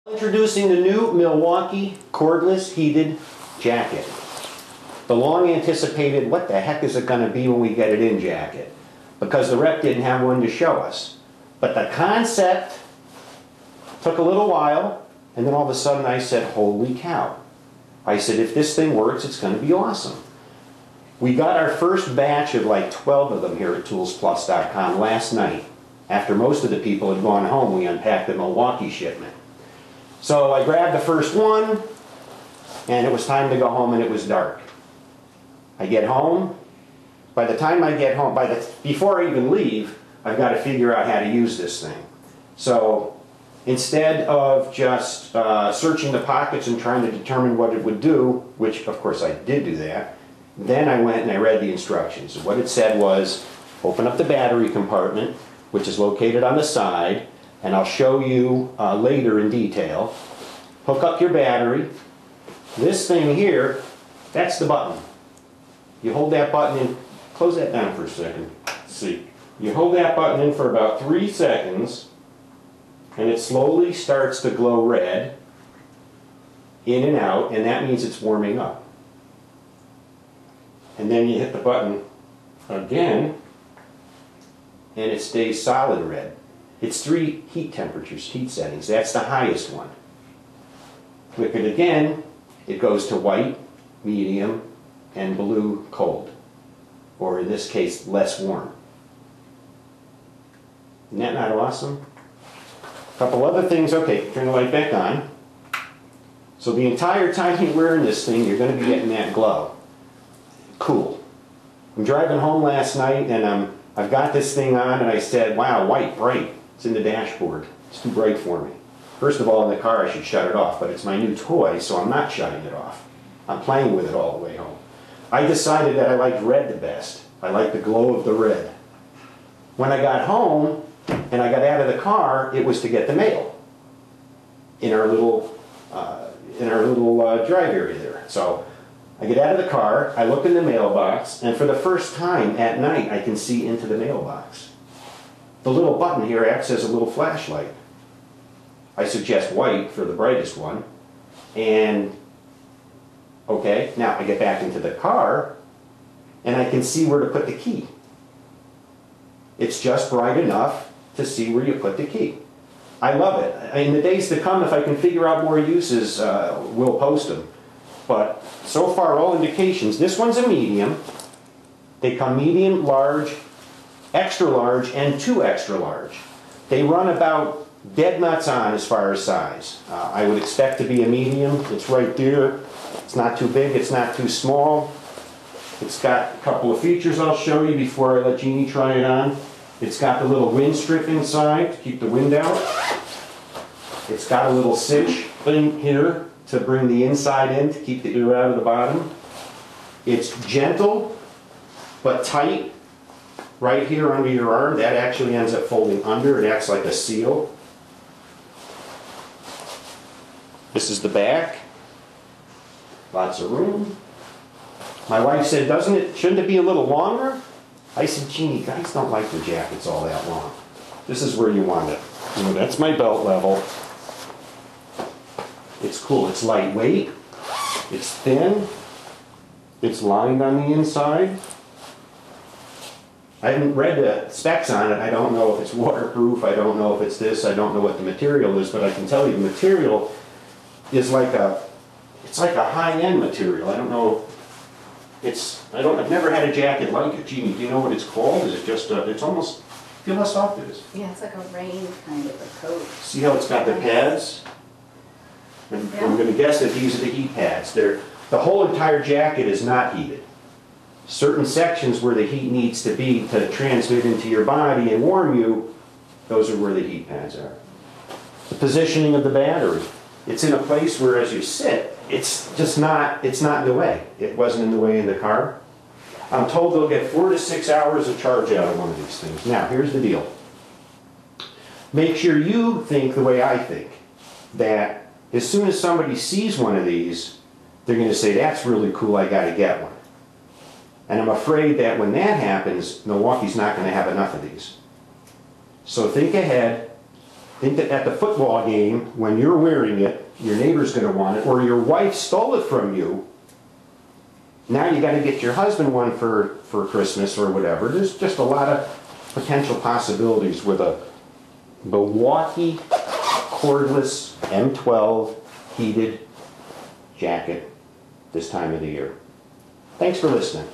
Introducing the new Milwaukee Cordless Heated Jacket. The long anticipated, what the heck is it going to be when we get it in jacket? Because the rep didn't have one to show us. But the concept took a little while, and then all of a sudden I said, holy cow. I said, if this thing works, it's going to be awesome. We got our first batch of like 12 of them here at toolsplus.com last night. After most of the people had gone home, we unpacked the Milwaukee shipment. So I grabbed the first one, and it was time to go home, and it was dark. I get home. By the time I get home, before I even leave, I've got to figure out how to use this thing. So instead of just searching the pockets and trying to determine what it would do, which of course I did do that, then I went and I read the instructions. And what it said was, open up the battery compartment, which is located on the side, and I'll show you later in detail. Hook up your battery. This thing here, that's the button. You hold that button in, close that down for a second. Let's see. You hold that button in for about 3 seconds, and it slowly starts to glow red, in and out, and that means it's warming up. And then you hit the button again, and it stays solid red. It's 3 heat temperatures, heat settings. That's the highest one. Click it again, it goes to white, medium, and blue cold. Or in this case, less warm. Isn't that not awesome? A couple other things. Okay, turn the light back on. So the entire time you're wearing this thing, you're going to be getting that glow. Cool. I'm driving home last night, and I've got this thing on, and I said, wow, white, bright. It's in the dashboard. It's too bright for me. First of all, in the car I should shut it off, but it's my new toy, so I'm not shutting it off. I'm playing with it all the way home. I decided that I liked red the best. I like the glow of the red. When I got home and I got out of the car, it was to get the mail in our little drive area there. So I get out of the car, I look in the mailbox, and for the first time at night I can see into the mailbox. The little button here acts as a little flashlight. I suggest white for the brightest one. And okay, now I get back into the car and I can see where to put the key. It's just bright enough to see where you put the key. I love it. In the days to come, if I can figure out more uses, we'll post them. But so far, all indications, this one's a medium. They come medium, large, extra large, and 2 extra large. They run about dead nuts on as far as size. I would expect to be a medium. It's right there. It's not too big, it's not too small. It's got a couple of features I'll show you before I let Jeannie try it on. It's got the little wind strip inside to keep the wind out. It's got a little cinch thing here to bring the inside in to keep the air out of the bottom. It's gentle but tight right here under your arm. That actually ends up folding under. It acts like a seal. This is the back. Lots of room. My wife said, shouldn't it be a little longer? I said, Jeannie, guys don't like their jackets all that long. This is where you want it. You know, that's my belt level. It's cool. It's lightweight. It's thin. It's lined on the inside. I haven't read the specs on it. I don't know if it's waterproof. I don't know if it's this. I don't know what the material is, but I can tell you the material is like it's like a high-end material. I don't know. I've never had a jacket like it. Jeannie, do you know what it's called? Is it just it's almost, feel how soft it is. Yeah, it's like a rain kind of a coat. See how it's got the pads? I'm going to guess that these are the heat pads. The whole entire jacket is not heated. Certain sections where the heat needs to be to transmit into your body and warm you, those are where the heat pads are. The positioning of the battery. It's in a place where as you sit, it's not in the way. It wasn't in the way in the car. I'm told they'll get 4 to 6 hours of charge out of one of these things. Now, here's the deal. Make sure you think the way I think, that as soon as somebody sees one of these, they're going to say, that's really cool, I got to get one. And I'm afraid that when that happens, Milwaukee's not going to have enough of these. So think ahead, at the football game, when you're wearing it, your neighbor's gonna want it, or your wife stole it from you. Now you gotta get your husband one for Christmas or whatever. There's just a lot of potential possibilities with a Milwaukee Cordless M12 Heated Jacket this time of the year. Thanks for listening.